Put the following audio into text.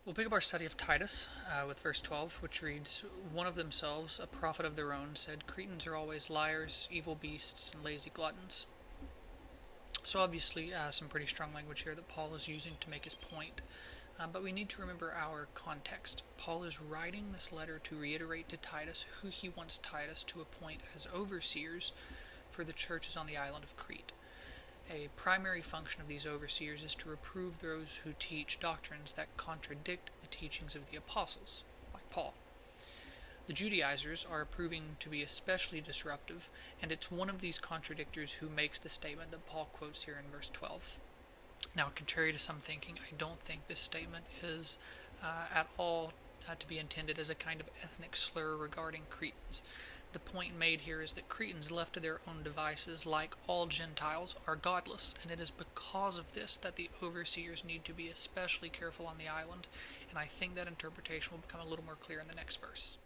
We'll pick up our study of Titus with verse 12, which reads, "One of themselves, a prophet of their own, said, 'Cretans are always liars, evil beasts, and lazy gluttons.'" So obviously some pretty strong language here that Paul is using to make his point. But we need to remember our context. Paul is writing this letter to reiterate to Titus who he wants Titus to appoint as overseers for the churches on the island of Crete. A primary function of these overseers is to reprove those who teach doctrines that contradict the teachings of the apostles, like Paul. The Judaizers are proving to be especially disruptive, and it's one of these contradictors who makes the statement that Paul quotes here in verse 12. Now, contrary to some thinking, I don't think this statement is at all to be intended as a kind of ethnic slur regarding Cretans. The point made here is that Cretans, left to their own devices, like all Gentiles, are godless, and it is because of this that the overseers need to be especially careful on the island, and I think that interpretation will become a little more clear in the next verse.